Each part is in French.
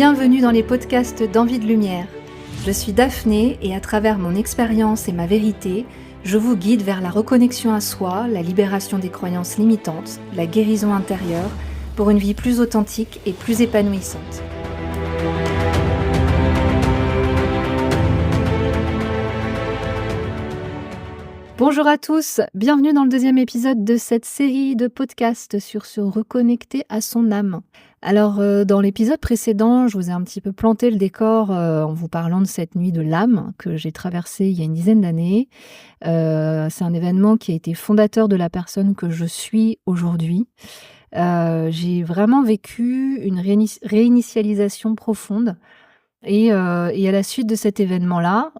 Bienvenue dans les podcasts d'Envie de Lumière. Je suis Daphné et à travers mon expérience et ma vérité, je vous guide vers la reconnexion à soi, la libération des croyances limitantes, la guérison intérieure, pour une vie plus authentique et plus épanouissante. Bonjour à tous, bienvenue dans le deuxième épisode de cette série de podcasts sur se reconnecter à son âme. Alors, dans l'épisode précédent, je vous ai un petit peu planté le décor en vous parlant de cette nuit de l'âme que j'ai traversée il y a une dizaine d'années. C'est un événement qui a été fondateur de la personne que je suis aujourd'hui. J'ai vraiment vécu une réinitialisation profonde. Et à la suite de cet événement-là,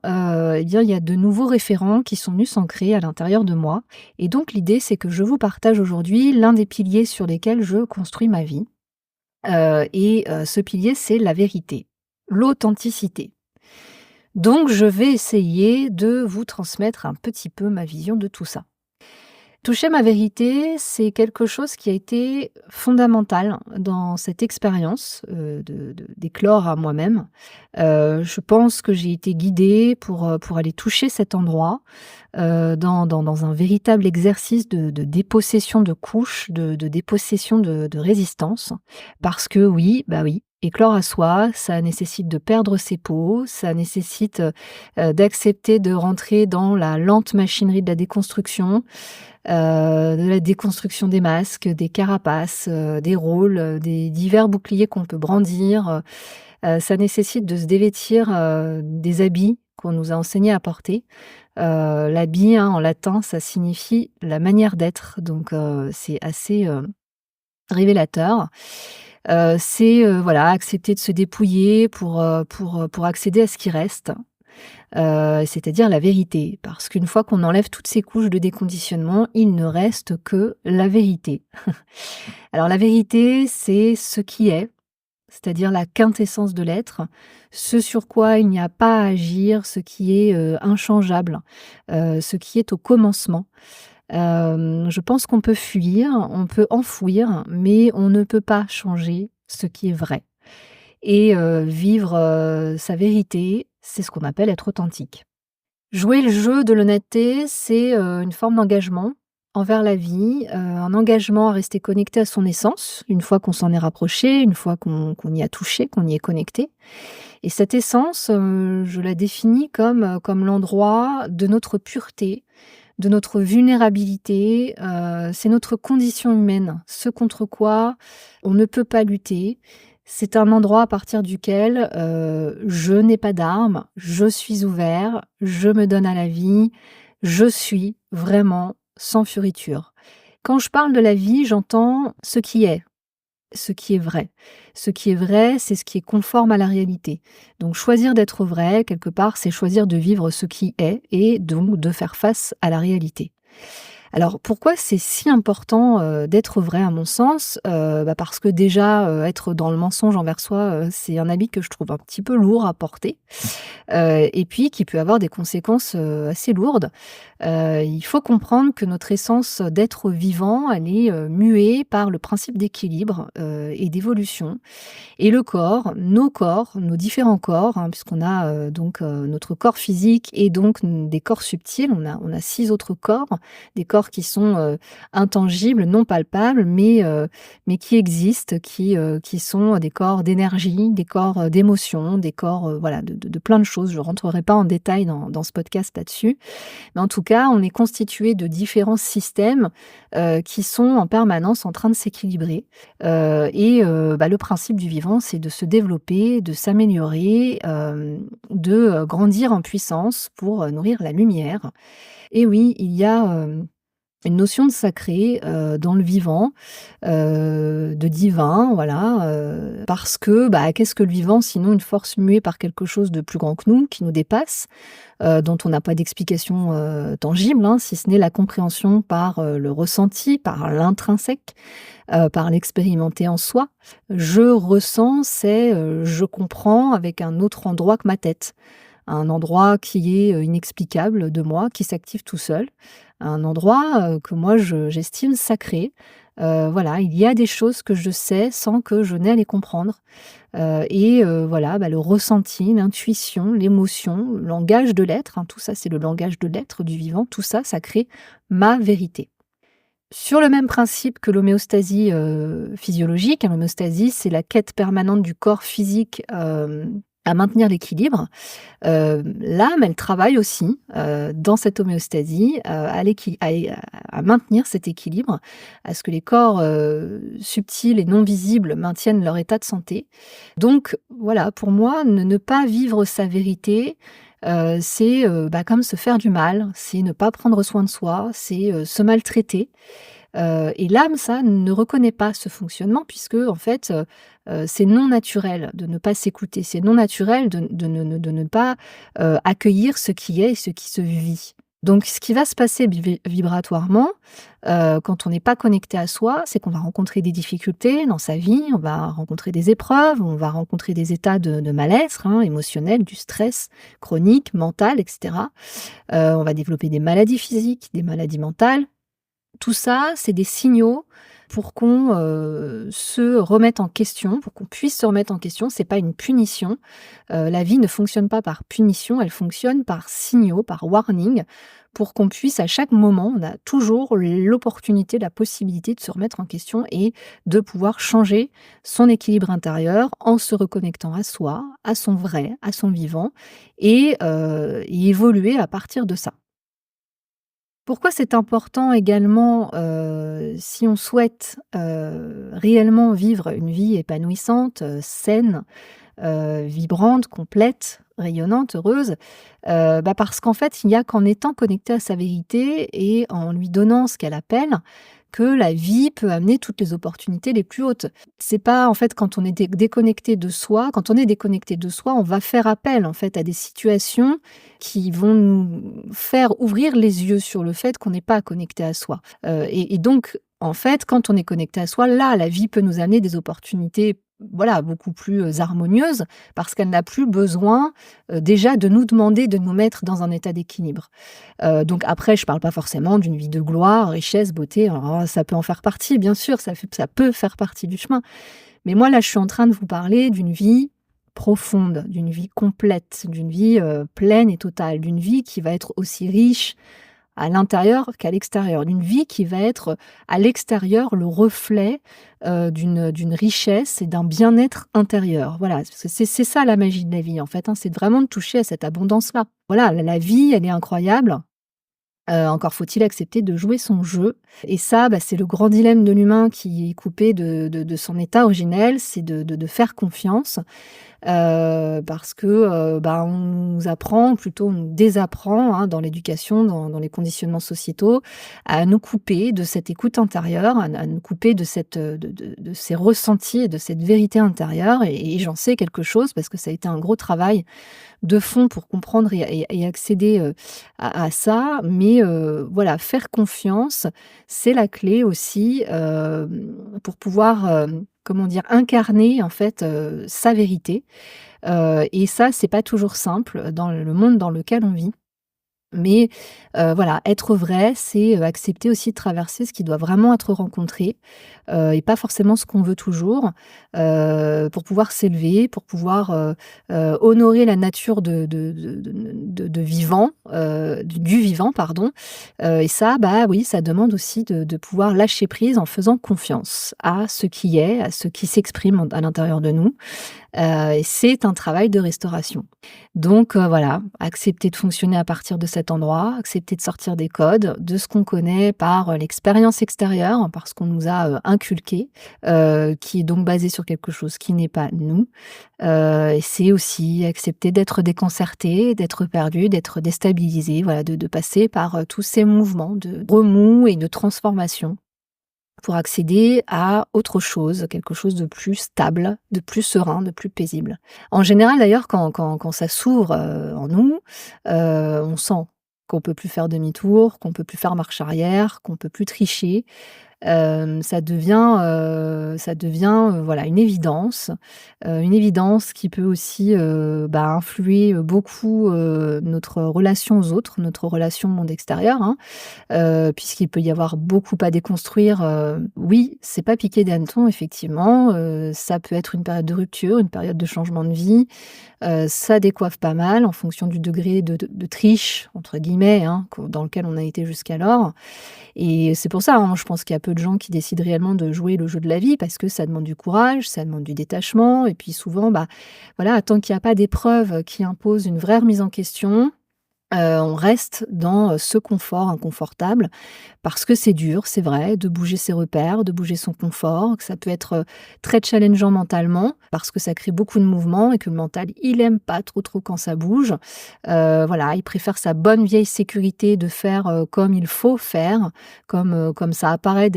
il y a de nouveaux référents qui sont venus s'ancrer à l'intérieur de moi. Et donc l'idée, c'est que je vous partage aujourd'hui l'un des piliers sur lesquels je construis ma vie. Ce pilier, c'est la vérité, l'authenticité. Donc je vais essayer de vous transmettre un petit peu ma vision de tout ça. Toucher ma vérité, c'est quelque chose qui a été fondamental dans cette expérience d'éclore à moi-même. Je pense que j'ai été guidée pour aller toucher cet endroit dans un véritable exercice de dépossession de couches, de dépossession de résistance. Parce que oui, éclore à soi, ça nécessite de perdre ses peaux, ça nécessite d'accepter de rentrer dans la lente machinerie de la déconstruction, de la déconstruction des masques, des carapaces, des rôles, des divers boucliers qu'on peut brandir. Ça nécessite de se dévêtir des habits qu'on nous a enseigné à porter. L'habit, en latin, ça signifie la manière d'être, donc c'est assez révélateur. Accepter de se dépouiller pour accéder à ce qui reste. C'est-à-dire la vérité. Parce qu'une fois qu'on enlève toutes ces couches de déconditionnement, il ne reste que la vérité. Alors la vérité, c'est ce qui est, c'est-à-dire la quintessence de l'être, ce sur quoi il n'y a pas à agir, ce qui est inchangeable, ce qui est au commencement. Je pense qu'on peut fuir, on peut enfouir, mais on ne peut pas changer ce qui est vrai. Et vivre sa vérité, c'est ce qu'on appelle être authentique. Jouer le jeu de l'honnêteté, c'est une forme d'engagement envers la vie, un engagement à rester connecté à son essence, une fois qu'on s'en est rapproché, une fois qu'on y a touché, qu'on y est connecté. Et cette essence, je la définis comme l'endroit de notre pureté, de notre vulnérabilité, c'est notre condition humaine, ce contre quoi on ne peut pas lutter. C'est un endroit à partir duquel je n'ai pas d'armes, je suis ouvert, je me donne à la vie, je suis vraiment sans furiture. Quand je parle de la vie, j'entends ce qui est vrai. Ce qui est vrai, c'est ce qui est conforme à la réalité. Donc choisir d'être vrai, quelque part, c'est choisir de vivre ce qui est et donc de faire face à la réalité. Alors pourquoi c'est si important d'être vrai à mon sens? Parce que déjà, être dans le mensonge envers soi, c'est un habit que je trouve un petit peu lourd à porter, et puis qui peut avoir des conséquences assez lourdes. Il faut comprendre que notre essence d'être vivant, elle est muée par le principe d'équilibre et d'évolution. Et le corps, nos différents corps, puisqu'on a notre corps physique et donc des corps subtils, on a 6 autres corps, des corps qui sont intangibles, non palpables, mais qui existent, qui sont des corps d'énergie, des corps d'émotion, des corps de plein de choses. Je ne rentrerai pas en détail dans ce podcast là-dessus. Mais en tout cas, on est constitué de différents systèmes qui sont en permanence en train de s'équilibrer. Le principe du vivant, c'est de se développer, de s'améliorer, de grandir en puissance pour nourrir la lumière. Et oui, il y a une notion de sacré dans le vivant, de divin, parce que qu'est-ce que le vivant sinon une force muée par quelque chose de plus grand que nous, qui nous dépasse, dont on n'a pas d'explication tangible, si ce n'est la compréhension par le ressenti, par l'intrinsèque, par l'expérimenter en soi. Je ressens, c'est je comprends avec un autre endroit que ma tête. Un endroit qui est inexplicable de moi, qui s'active tout seul. Un endroit que moi j'estime sacré, Voilà, il y a des choses que je sais sans que je n'ai à les comprendre. Voilà, le ressenti, l'intuition, l'émotion, le langage de l'être, hein, tout ça, c'est le langage de l'être, du vivant, tout ça, ça crée ma vérité. Sur le même principe que l'homéostasie, physiologique, hein, l'homéostasie, c'est la quête permanente du corps physique, à maintenir l'équilibre. L'âme, elle travaille aussi, dans cette homéostasie, à maintenir cet équilibre, à ce que les corps, subtils et non visibles maintiennent leur état de santé. Donc voilà, pour moi, ne pas vivre sa vérité, c'est, comme se faire du mal, c'est ne pas prendre soin de soi, c'est, se maltraiter. Et l'âme, ça, ne reconnaît pas ce fonctionnement puisque en fait, c'est non naturel de ne pas s'écouter. C'est non naturel de ne pas, accueillir ce qui est et ce qui se vit. Donc ce qui va se passer vibratoirement, quand on n'est pas connecté à soi, c'est qu'on va rencontrer des difficultés dans sa vie, on va rencontrer des épreuves, on va rencontrer des états de mal-être, hein, émotionnel, du stress chronique, mental et cetera. On va développer des maladies physiques, des maladies mentales. Tout ça, c'est des signaux pour qu'on, se remette en question, pour qu'on puisse se remettre en question. C'est pas une punition. La vie ne fonctionne pas par punition, elle fonctionne par signaux, par warning, pour qu'on puisse à chaque moment, on a toujours l'opportunité, la possibilité de se remettre en question et de pouvoir changer son équilibre intérieur en se reconnectant à soi, à son vrai, à son vivant et évoluer à partir de ça. Pourquoi c'est important également, si on souhaite, réellement vivre une vie épanouissante, saine, vibrante, complète, rayonnante, heureuse, parce qu'en fait, il n'y a qu'en étant connecté à sa vérité et en lui donnant ce qu'elle appelle, que la vie peut amener toutes les opportunités les plus hautes. C'est pas en fait quand on est déconnecté de soi, quand on est déconnecté de soi, on va faire appel en fait à des situations qui vont nous faire ouvrir les yeux sur le fait qu'on n'est pas connecté à soi. Et donc en fait, quand on est connecté à soi, là, la vie peut nous amener des opportunités, voilà, beaucoup plus, harmonieuses parce qu'elle n'a plus besoin, déjà de nous demander de nous mettre dans un état d'équilibre. Donc après, je parle pas forcément d'une vie de gloire, richesse, beauté, alors ça peut en faire partie, bien sûr, ça peut faire partie du chemin. Mais moi, là, je suis en train de vous parler d'une vie profonde, d'une vie complète, d'une vie, pleine et totale, d'une vie qui va être aussi riche à l'intérieur qu'à l'extérieur, d'une vie qui va être, à l'extérieur, le reflet, d'une richesse et d'un bien-être intérieur. Voilà, c'est ça la magie de la vie, en fait, hein, c'est vraiment de toucher à cette abondance-là. Voilà, la vie, elle est incroyable. Encore faut-il accepter de jouer son jeu et ça, c'est le grand dilemme de l'humain qui est coupé de son état originel, c'est de faire confiance, parce que, on nous apprend, plutôt on nous désapprend, hein, dans l'éducation, dans les conditionnements sociétaux, à nous couper de cette écoute intérieure, à nous couper de cette, de ces ressentis et de cette vérité intérieure et j'en sais quelque chose parce que ça a été un gros travail de fond pour comprendre et accéder, à ça. Mais, voilà, faire confiance, c'est la clé aussi, pour pouvoir, comment dire? Incarner en fait, sa vérité. Et ça, c'est pas toujours simple dans le monde dans lequel on vit. Mais, voilà, être vrai, c'est, accepter aussi de traverser ce qui doit vraiment être rencontré, et pas forcément ce qu'on veut toujours, pour pouvoir s'élever, pour pouvoir, honorer la nature de vivant, du vivant, pardon. Et ça, oui, ça demande aussi de pouvoir lâcher prise en faisant confiance à ce qui est, à ce qui s'exprime à l'intérieur de nous. Et c'est un travail de restauration. Donc voilà, accepter de fonctionner à partir de cet endroit, accepter de sortir des codes, de ce qu'on connaît par, l'expérience extérieure, parce qu'on nous a, inculqué, qui est donc basé sur quelque chose qui n'est pas nous. Et c'est aussi accepter d'être déconcerté, d'être perdu, d'être déstabilisé, voilà, de passer par, tous ces mouvements de remous et de transformation pour accéder à autre chose, quelque chose de plus stable, de plus serein, de plus paisible. En général d'ailleurs quand ça s'ouvre, en nous, on sent qu'on peut plus faire demi-tour, qu'on peut plus faire marche arrière, qu'on peut plus tricher, ça devient, voilà, une évidence qui peut aussi, influer, beaucoup, notre relation aux autres, notre relation au monde extérieur, hein. Puisqu'il peut y avoir beaucoup à déconstruire, oui, c'est pas piqué des hannetons effectivement, ça peut être une période de rupture, une période de changement de vie, ça décoiffe pas mal en fonction du degré de «triche» entre guillemets, hein, dans lequel on a été jusqu'alors et c'est pour ça, hein, je pense qu'il y a peu de gens qui décident réellement de jouer le jeu de la vie parce que ça demande du courage, ça demande du détachement et puis souvent, voilà, tant qu'il y a pas d'épreuve qui impose une vraie remise en question, on reste dans, ce confort inconfortable parce que c'est dur, c'est vrai, de bouger ses repères, de bouger son confort, que ça peut être, très challengeant mentalement parce que ça crée beaucoup de mouvements et que le mental, il aime pas trop quand ça bouge. Voilà, il préfère sa bonne vieille sécurité de faire, comme il faut faire, comme ça apparaît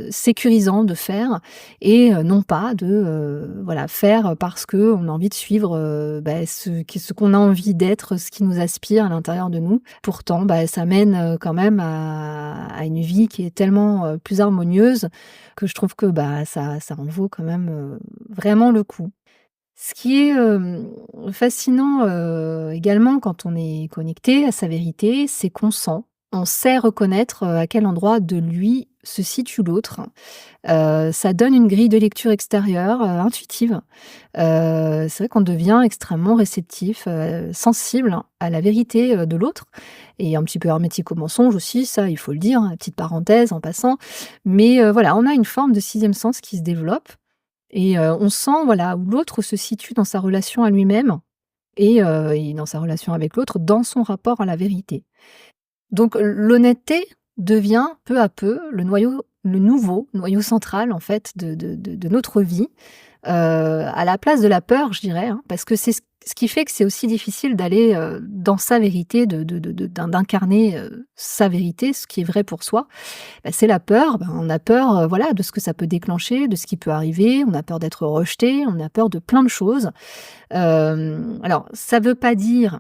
sécurisant de faire et non pas de, voilà, faire parce qu'on a envie de suivre, ce qu'on a envie d'être, ce qui nous aspire à l'intérieur de nous. Pourtant, ça mène, quand même à une vie qui est tellement, plus harmonieuse que je trouve que, ça en vaut quand même, vraiment le coup. Ce qui est, fascinant, également quand on est connecté à sa vérité, c'est qu'on sent, on sait reconnaître, à quel endroit de lui se situe l'autre. Ça donne une grille de lecture extérieure, intuitive. C'est vrai qu'on devient extrêmement réceptif, sensible à la vérité, de l'autre et un petit peu hermétique au mensonge aussi, ça, il faut le dire, hein, petite parenthèse en passant. Mais, voilà, on a une forme de sixième sens qui se développe et on sent, voilà, où l'autre se situe dans sa relation à lui-même et dans sa relation avec l'autre, dans son rapport à la vérité. Donc l'honnêteté devient peu à peu le nouveau noyau central en fait de notre vie, à la place de la peur, je dirais, hein, parce que c'est ce qui fait que c'est aussi difficile d'aller, dans sa vérité, d'incarner, sa vérité, ce qui est vrai pour soi. C'est la peur, on a peur, voilà, de ce que ça peut déclencher, de ce qui peut arriver, on a peur d'être rejeté, on a peur de plein de choses. Alors ça veut pas dire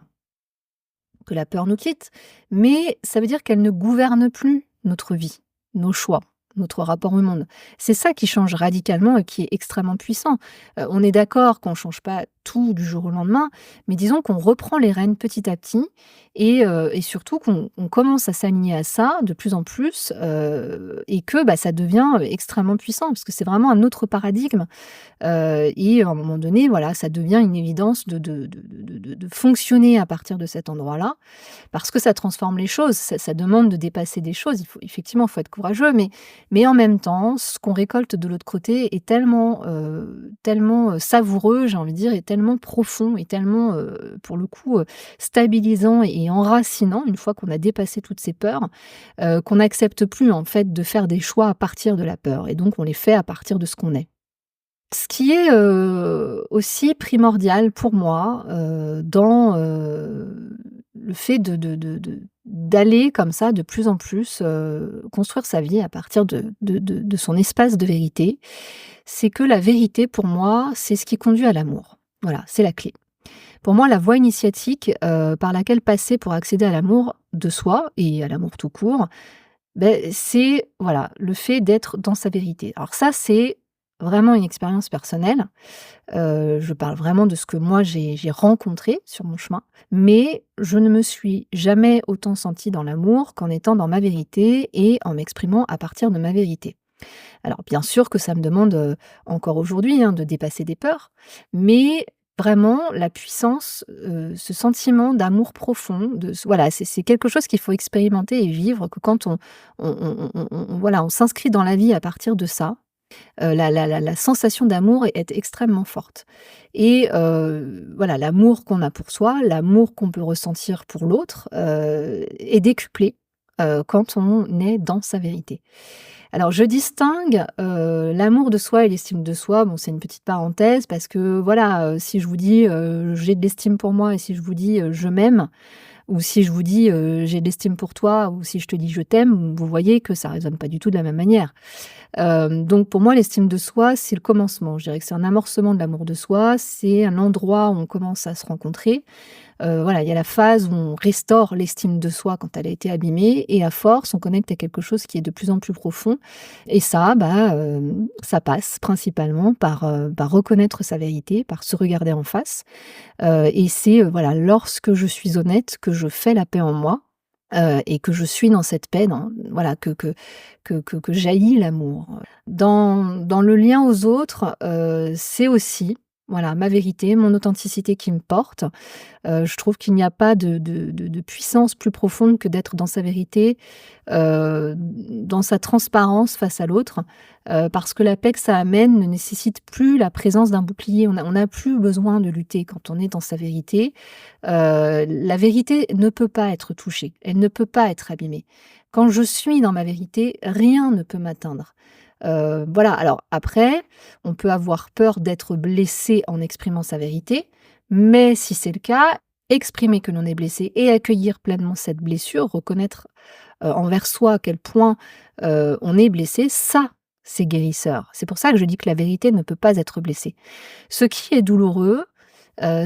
que la peur nous quitte, mais ça veut dire qu'elle ne gouverne plus notre vie, nos choix, notre rapport au monde. C'est ça qui change radicalement et qui est extrêmement puissant. On est d'accord qu'on ne change pas tout du jour au lendemain, mais disons qu'on reprend les rênes petit à petit et surtout qu'on commence à s'aligner à ça de plus en plus, et que, ça devient, extrêmement puissant parce que c'est vraiment un autre paradigme. Et à un moment donné, voilà, ça devient une évidence de fonctionner à partir de cet endroit-là, parce que ça transforme les choses. Ça demande de dépasser des choses. Il faut être courageux, mais en même temps, ce qu'on récolte de l'autre côté est tellement savoureux, j'ai envie de dire, et tellement profond et tellement, pour le coup, stabilisant et enracinant, une fois qu'on a dépassé toutes ces peurs, qu'on n'accepte plus, en fait, de faire des choix à partir de la peur et donc on les fait à partir de ce qu'on est. Ce qui est, aussi primordial pour moi, dans, le fait d'aller comme ça de plus en plus, construire sa vie à partir de son espace de vérité, c'est que la vérité pour moi, c'est ce qui conduit à l'amour. Voilà, c'est la clé. Pour moi, la voie initiatique, par laquelle passer pour accéder à l'amour de soi et à l'amour tout court, c'est, voilà, le fait d'être dans sa vérité. Alors ça, c'est vraiment une expérience personnelle. Je parle vraiment de ce que moi j'ai rencontré sur mon chemin, mais je ne me suis jamais autant sentie dans l'amour qu'en étant dans ma vérité et en m'exprimant à partir de ma vérité. Alors bien sûr que ça me demande, encore aujourd'hui, hein, de dépasser des peurs, mais vraiment la puissance, ce sentiment d'amour profond, voilà, c'est quelque chose qu'il faut expérimenter et vivre, que quand voilà, on s'inscrit dans la vie à partir de ça, la sensation d'amour est extrêmement forte et voilà, l'amour qu'on a pour soi, l'amour qu'on peut ressentir pour l'autre, est décuplé, quand on est dans sa vérité. Alors je distingue, l'amour de soi et l'estime de soi. Bon, c'est une petite parenthèse parce que voilà, si je vous dis, «J'ai de l'estime pour moi» et si je vous dis, «Je m'aime», ou si je vous dis, «J'ai de l'estime pour toi» ou si je te dis: «Je t'aime», vous voyez que ça résonne pas du tout de la même manière. Donc pour moi, l'estime de soi, c'est le commencement. Je dirais que c'est un amorcement de l'amour de soi, c'est un endroit où on commence à se rencontrer, Voilà, il y a la phase où on restaure l'estime de soi quand elle a été abîmée et à force, on connecte à quelque chose qui est de plus en plus profond et ça, ça passe principalement par reconnaître sa vérité, par se regarder en face, et c'est, voilà, lorsque je suis honnête que je fais la paix en moi, et que je suis dans cette paix, voilà, que jaillit l'amour. Dans le lien aux autres, c'est aussi, voilà, ma vérité, mon authenticité qui me porte. Je trouve qu'il n'y a pas de puissance plus profonde que d'être dans sa vérité, dans sa transparence face à l'autre, parce que la paix que ça amène ne nécessite plus la présence d'un bouclier. On n'a plus besoin de lutter quand on est dans sa vérité. La vérité ne peut pas être touchée, elle ne peut pas être abîmée. Quand je suis dans ma vérité, rien ne peut m'atteindre. Voilà, alors après, on peut avoir peur d'être blessé en exprimant sa vérité, mais si c'est le cas, exprimer que l'on est blessé et accueillir pleinement cette blessure, reconnaître, envers soi à quel point, on est blessé, ça, c'est guérisseur. C'est pour ça que je dis que la vérité ne peut pas être blessée. Ce qui est douloureux,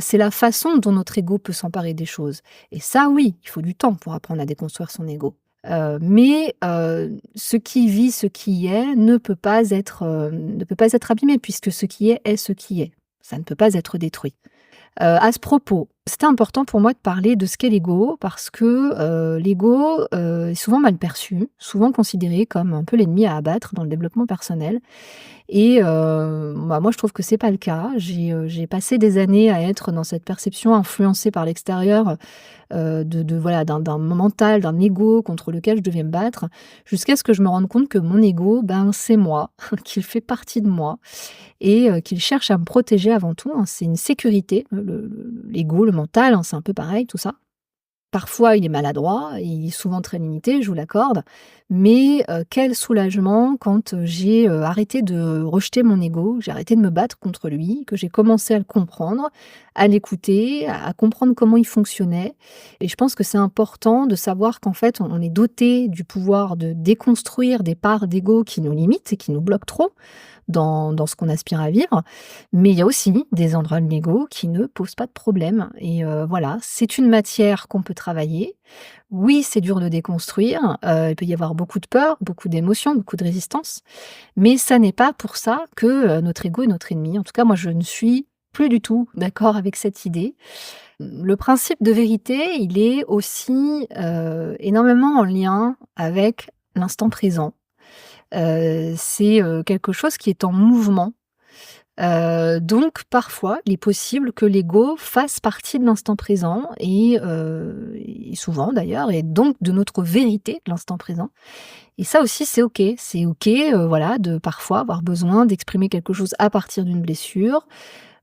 c'est la façon dont notre ego peut s'emparer des choses et ça, oui, il faut du temps pour apprendre à déconstruire son ego. Mais ce qui vit, ce qui est, ne peut pas être abîmé puisque ce qui est ce qui est. Ça ne peut pas être détruit. À ce propos, c'était important pour moi de parler de ce qu'est l'ego parce que, l'ego, est souvent mal perçu, souvent considéré comme un peu l'ennemi à abattre dans le développement personnel et moi je trouve que c'est pas le cas. J'ai passé des années à être dans cette perception influencée par l'extérieur, de voilà, d'un mental, d'un ego contre lequel je devais me battre, jusqu'à ce que je me rende compte que mon ego, c'est moi, qu'il fait partie de moi et qu'il cherche à me protéger avant tout, hein. C'est une sécurité, l'ego, le mental, hein, c'est un peu pareil tout ça. Parfois, il est maladroit, il est souvent très limité, je vous l'accorde, mais quel soulagement quand, j'ai, arrêté de rejeter mon ego, j'ai arrêté de me battre contre lui, que j'ai commencé à le comprendre, à l'écouter, à comprendre comment il fonctionnait et je pense que c'est important de savoir qu'en fait, on est doté du pouvoir de déconstruire des parts d'ego qui nous limitent et qui nous bloquent trop dans ce qu'on aspire à vivre. Mais il y a aussi des endroits de l'ego qui ne posent pas de problème et voilà, c'est une matière qu'on peut travailler. Oui, c'est dur de déconstruire, il peut y avoir beaucoup de peur, beaucoup d'émotions, beaucoup de résistance, mais ça n'est pas pour ça que, notre ego est notre ennemi. En tout cas, moi, je ne suis plus du tout d'accord avec cette idée. Le principe de vérité, il est aussi, énormément en lien avec l'instant présent. C'est, quelque chose qui est en mouvement. Donc parfois, il est possible que l'ego fasse partie de l'instant présent et souvent d'ailleurs et donc de notre vérité de l'instant présent et ça aussi c'est OK. C'est OK, voilà, de parfois avoir besoin d'exprimer quelque chose à partir d'une blessure.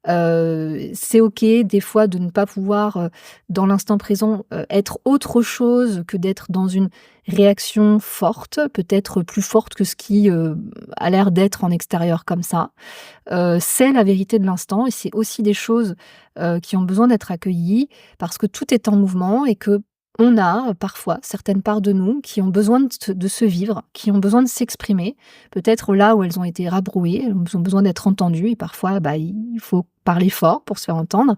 C'est OK des fois de ne pas pouvoir, dans l'instant présent, être autre chose que d'être dans une réaction forte, peut-être plus forte que ce qui, a l'air d'être en extérieur comme ça. C'est la vérité de l'instant et c'est aussi des choses, qui ont besoin d'être accueillies parce que tout est en mouvement et qu'on a, parfois certaines parts de nous qui ont besoin de se vivre, qui ont besoin de s'exprimer. Peut-être là où elles ont été rabrouées, elles ont besoin d'être entendues et parfois, il faut parler fort pour se faire entendre.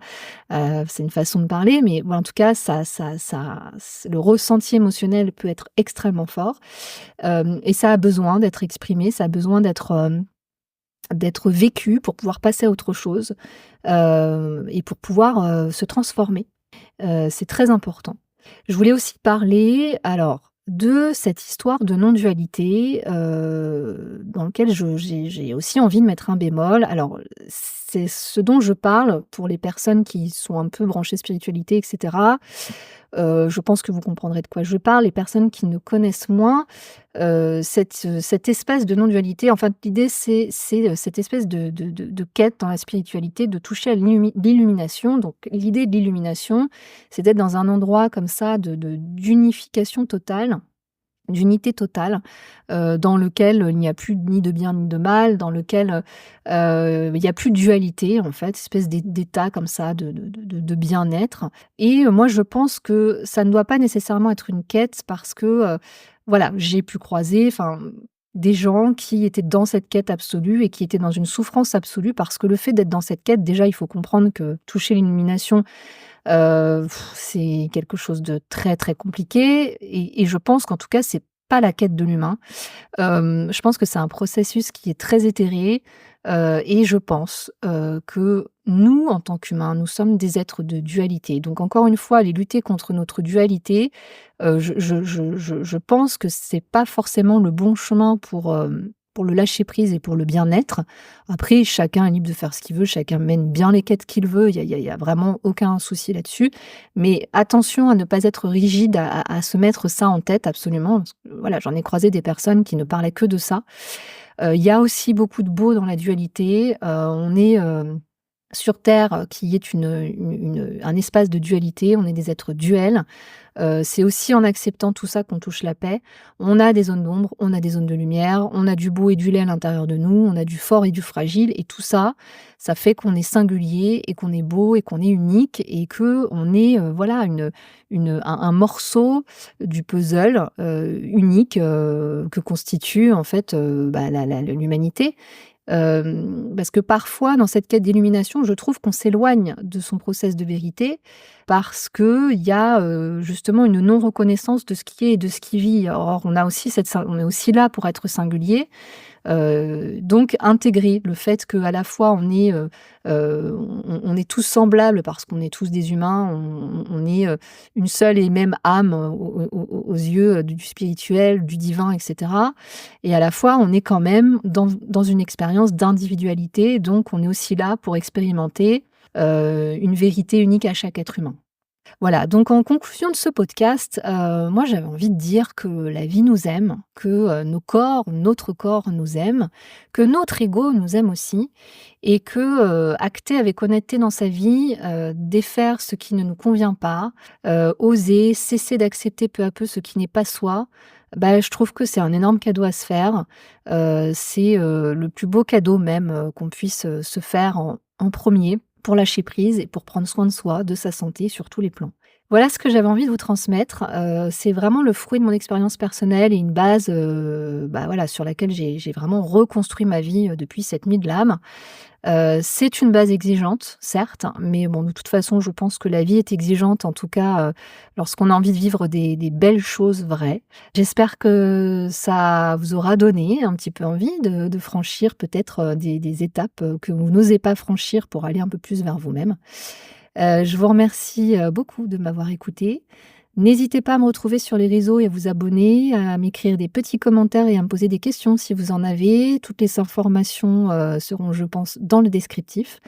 C'est une façon de parler, mais voilà, en tout cas, ça le ressenti émotionnel peut être extrêmement fort, et ça a besoin d'être exprimé, ça a besoin d'être vécu pour pouvoir passer à autre chose, et pour pouvoir, se transformer. C'est très important. Je voulais aussi parler, alors, de cette histoire de non-dualité, dans lequel j'ai aussi envie de mettre un bémol. Alors, c'est ce dont je parle pour les personnes qui sont un peu branchées spiritualité et cetera. Je pense que vous comprendrez de quoi je parle. Les personnes qui ne connaissent moins, cette espèce de non-dualité, en fait, l'idée c'est cette espèce de quête dans la spiritualité, de toucher à l'illumination. Donc l'idée de l'illumination, c'est d'être dans un endroit comme ça d'unification totale, d'unité totale, dans lequel il n'y a plus ni de bien ni de mal, dans lequel, il y a plus de dualité en fait, espèce d'état comme ça de bien-être et moi je pense que ça ne doit pas nécessairement être une quête parce que, voilà, j'ai pu croiser enfin, des gens qui étaient dans cette quête absolue et qui étaient dans une souffrance absolue parce que le fait d'être dans cette quête, déjà il faut comprendre que toucher l'illumination, C'est quelque chose de très, très compliqué et je pense qu'en tout cas, c'est pas la quête de l'humain. Je pense que c'est un processus qui est très éthéré, et je pense, que nous, en tant qu'humains, nous sommes des êtres de dualité. Donc encore une fois, aller lutter contre notre dualité, je pense que c'est pas forcément le bon chemin pour le lâcher prise et pour le bien-être. Après, chacun est libre de faire ce qu'il veut, chacun mène bien les quêtes qu'il veut, il y a vraiment aucun souci là-dessus. Mais attention à ne pas être rigide, à se mettre ça en tête absolument, parce que voilà, j'en ai croisé des personnes qui ne parlaient que de ça. Il y a aussi beaucoup de beau dans la dualité. On est, sur terre, qui est un espace de dualité, on est des êtres duels. C'est aussi en acceptant tout ça qu'on touche la paix. On a des zones d'ombre, on a des zones de lumière, on a du beau et du laid à l'intérieur de nous, on a du fort et du fragile et tout ça, ça fait qu'on est singulier et qu'on est beau et qu'on est unique et qu'on est, voilà un morceau du puzzle, unique, que constitue en fait, l'humanité. Parce que parfois, dans cette quête d'illumination, je trouve qu'on s'éloigne de son process de vérité parce qu'il y a, justement une non-reconnaissance de ce qui est et de ce qui vit. Or, on est aussi là pour être singulier, donc intégrer le fait qu'à la fois on est tous semblables parce qu'on est tous des humains, on est, une seule et même âme aux yeux du spirituel, du divin et cetera et à la fois on est quand même dans une expérience d'individualité, donc on est aussi là pour expérimenter, une vérité unique à chaque être humain. Voilà, donc en conclusion de ce podcast, moi j'avais envie de dire que la vie nous aime, que, notre corps nous aime, que notre ego nous aime aussi et que, acter avec honnêteté dans sa vie, défaire ce qui ne nous convient pas, oser, cesser d'accepter peu à peu ce qui n'est pas soi, bah, je trouve que c'est un énorme cadeau à se faire. C'est, le plus beau cadeau même, qu'on puisse, se faire en 1 pour lâcher prise et pour prendre soin de soi, de sa santé sur tous les plans. Voilà ce que j'avais envie de vous transmettre, c'est vraiment le fruit de mon expérience personnelle et une base, voilà, sur laquelle j'ai vraiment reconstruit ma vie, depuis cette nuit de l'âme. C'est une base exigeante, certes, mais bon, de toute façon, je pense que la vie est exigeante, en tout cas, lorsqu'on a envie de vivre des belles choses vraies. J'espère que ça vous aura donné un petit peu envie de franchir peut-être, des étapes, que vous n'osez pas franchir pour aller un peu plus vers vous-même. Je vous remercie, beaucoup de m'avoir écoutée. N'hésitez pas à me retrouver sur les réseaux et à vous abonner, à m'écrire des petits commentaires et à me poser des questions si vous en avez. Toutes les informations, seront, je pense, dans le descriptif.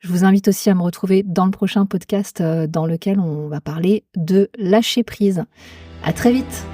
Je vous invite aussi à me retrouver dans le prochain podcast, dans lequel on va parler de lâcher prise. À très vite!